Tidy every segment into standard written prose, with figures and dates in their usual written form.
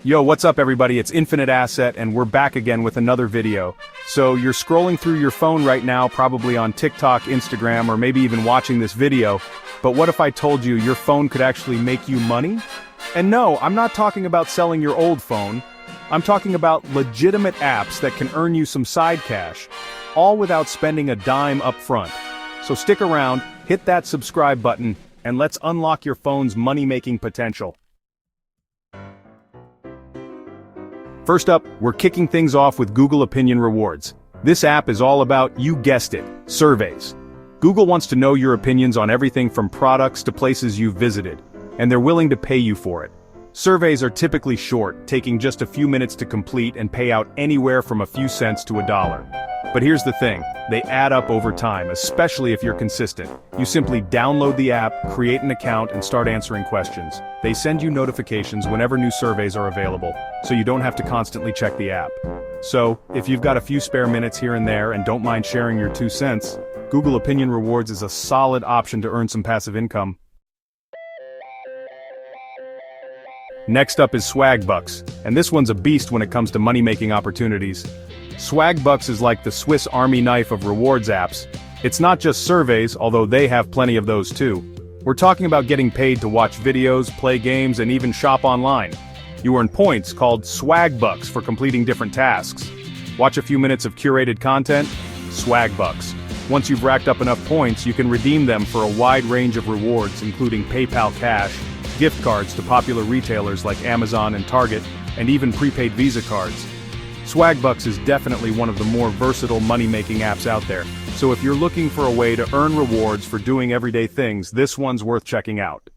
Yo, what's up everybody, it's Infinite Asset and we're back again with another video. So you're scrolling through your phone right now, probably on TikTok, Instagram, or maybe even watching this video, but what if I told you your phone could actually make you money? And no, I'm not talking about selling your old phone, I'm talking about legitimate apps that can earn you some side cash, all without spending a dime up front. So stick around, hit that subscribe button, and let's unlock your phone's money-making potential. First up, we're kicking things off with Google Opinion Rewards. This app is all about, you guessed it, surveys. Google wants to know your opinions on everything from products to places you've visited, and they're willing to pay you for it. Surveys are typically short, taking just a few minutes to complete and pay out anywhere from a few cents to $1. But here's the thing, they add up over time, especially if you're consistent. You simply download the app, create an account, and start answering questions. They send you notifications whenever new surveys are available, so you don't have to constantly check the app. So, if you've got a few spare minutes here and there and don't mind sharing your 2 cents, Google Opinion Rewards is a solid option to earn some passive income. Next up is Swagbucks, and this one's a beast when it comes to money-making opportunities. Swagbucks is like the Swiss Army knife of rewards apps. It's not just surveys, although they have plenty of those too. We're talking about getting paid to watch videos, play games, and even shop online. You earn points called Swagbucks for completing different tasks. Watch a few minutes of curated content? Swagbucks. Once you've racked up enough points, you can redeem them for a wide range of rewards, including PayPal Cash, gift cards to popular retailers like Amazon and Target, and even prepaid Visa cards. Swagbucks is definitely one of the more versatile money-making apps out there, so if you're looking for a way to earn rewards for doing everyday things, this one's worth checking out.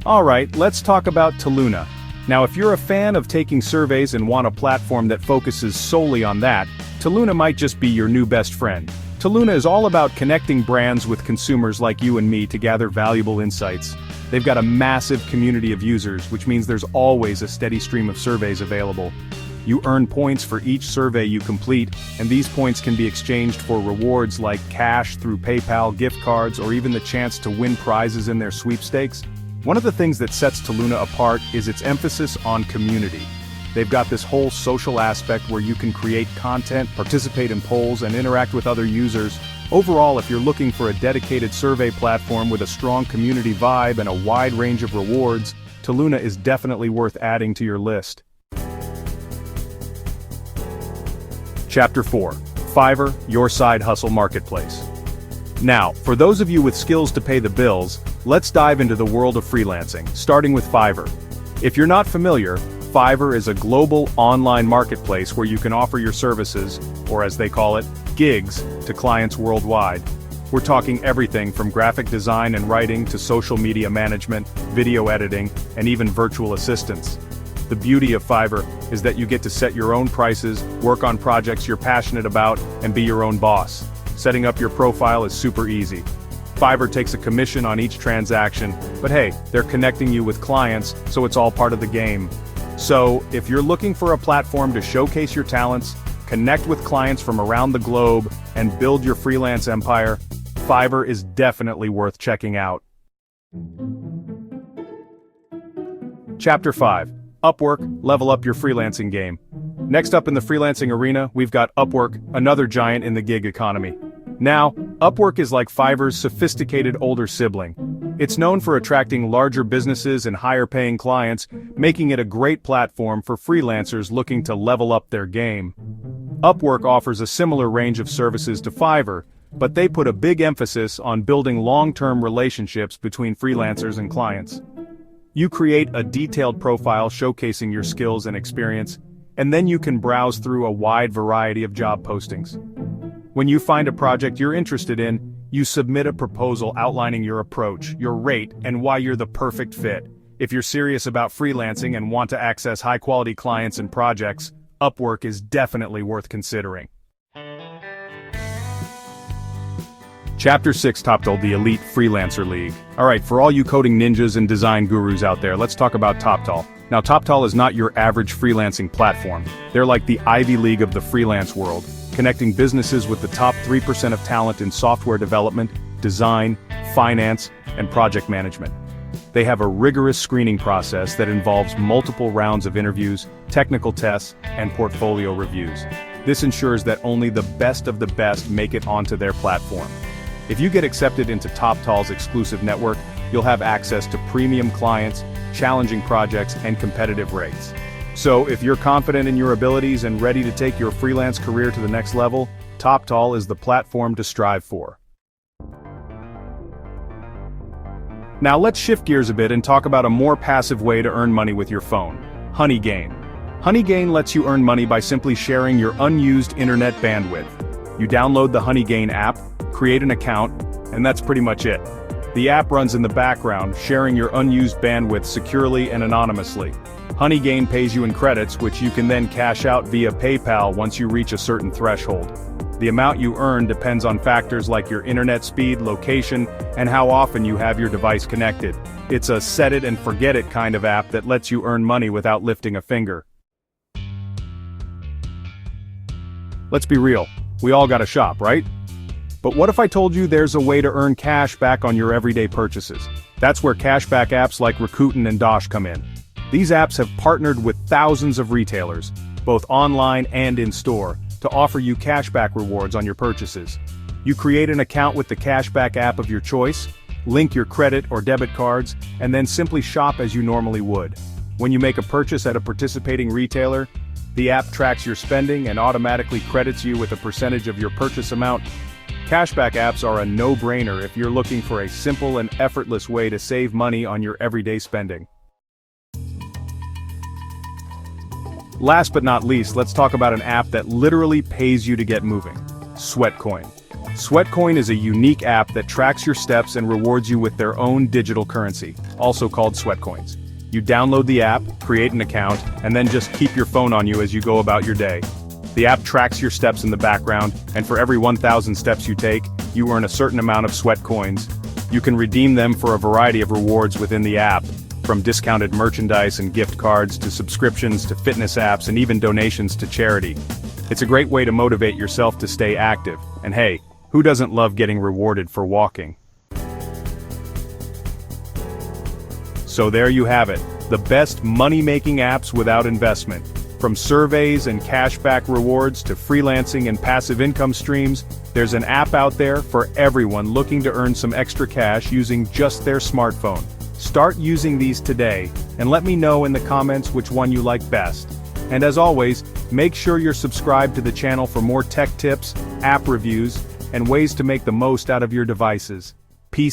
Alright, let's talk about Toluna. Now if you're a fan of taking surveys and want a platform that focuses solely on that, Toluna might just be your new best friend. Toluna is all about connecting brands with consumers like you and me to gather valuable insights. They've got a massive community of users, which means there's always a steady stream of surveys available. You earn points for each survey you complete, and these points can be exchanged for rewards like cash through PayPal, gift cards, or even the chance to win prizes in their sweepstakes. One of the things that sets Toluna apart is its emphasis on community. They've got this whole social aspect where you can create content, participate in polls, and interact with other users. Overall, if you're looking for a dedicated survey platform with a strong community vibe and a wide range of rewards, Toluna is definitely worth adding to your list. Chapter 4. Fiverr, your side hustle marketplace. Now, for those of you with skills to pay the bills, let's dive into the world of freelancing, starting with Fiverr. If you're not familiar, Fiverr is a global online marketplace where you can offer your services, or as they call it, gigs, to clients worldwide. We're talking everything from graphic design and writing to social media management, video editing, and even virtual assistants. The beauty of Fiverr is that you get to set your own prices, work on projects you're passionate about, and be your own boss. Setting up your profile is super easy. Fiverr takes a commission on each transaction, but hey, they're connecting you with clients, so it's all part of the game. So, if you're looking for a platform to showcase your talents, connect with clients from around the globe, and build your freelance empire, Fiverr is definitely worth checking out. Chapter 5. Upwork, level up your freelancing game. Next up in the freelancing arena, we've got Upwork, another giant in the gig economy. Now, Upwork is like Fiverr's sophisticated older sibling. It's known for attracting larger businesses and higher-paying clients, making it a great platform for freelancers looking to level up their game. Upwork offers a similar range of services to Fiverr, but they put a big emphasis on building long-term relationships between freelancers and clients. You create a detailed profile showcasing your skills and experience, and then you can browse through a wide variety of job postings. When you find a project you're interested in, you submit a proposal outlining your approach, your rate, and why you're the perfect fit. If you're serious about freelancing and want to access high-quality clients and projects, Upwork is definitely worth considering. Chapter 6 titled The Elite Freelancer League. Alright, for all you coding ninjas and design gurus out there, let's talk about TopTal. Now TopTal is not your average freelancing platform. They're like the Ivy League of the freelance world, connecting businesses with the top 3% of talent in software development, design, finance, and project management. They have a rigorous screening process that involves multiple rounds of interviews, technical tests, and portfolio reviews. This ensures that only the best of the best make it onto their platform. If you get accepted into TopTal's exclusive network, you'll have access to premium clients, challenging projects, and competitive rates. So, if you're confident in your abilities and ready to take your freelance career to the next level, TopTal is the platform to strive for. Now let's shift gears a bit and talk about a more passive way to earn money with your phone: Honeygain. Honeygain lets you earn money by simply sharing your unused internet bandwidth. You download the Honeygain app, create an account, and that's pretty much it. The app runs in the background, sharing your unused bandwidth securely and anonymously. Honeygain pays you in credits, which you can then cash out via PayPal once you reach a certain threshold. The amount you earn depends on factors like your internet speed, location, and how often you have your device connected. It's a set-it-and-forget-it kind of app that lets you earn money without lifting a finger. Let's be real, we all gotta shop, right? But what if I told you there's a way to earn cash back on your everyday purchases? That's where cashback apps like Rakuten and Dosh come in. These apps have partnered with thousands of retailers, both online and in-store, to offer you cashback rewards on your purchases. You create an account with the cashback app of your choice, link your credit or debit cards, and then simply shop as you normally would. When you make a purchase at a participating retailer, the app tracks your spending and automatically credits you with a percentage of your purchase amount. Cashback apps are a no-brainer if you're looking for a simple and effortless way to save money on your everyday spending. Last but not least, let's talk about an app that literally pays you to get moving: Sweatcoin. Sweatcoin is a unique app that tracks your steps and rewards you with their own digital currency, also called Sweatcoins. You download the app, create an account, and then just keep your phone on you as you go about your day. The app tracks your steps in the background, and for every 1,000 steps you take, you earn a certain amount of Sweatcoins. You can redeem them for a variety of rewards within the app, from discounted merchandise and gift cards to subscriptions to fitness apps and even donations to charity. It's a great way to motivate yourself to stay active, and hey, who doesn't love getting rewarded for walking? So there you have it, the best money-making apps without investment. From surveys and cashback rewards to freelancing and passive income streams, there's an app out there for everyone looking to earn some extra cash using just their smartphone. Start using these today, and let me know in the comments which one you like best. And as always, make sure you're subscribed to the channel for more tech tips, app reviews, and ways to make the most out of your devices.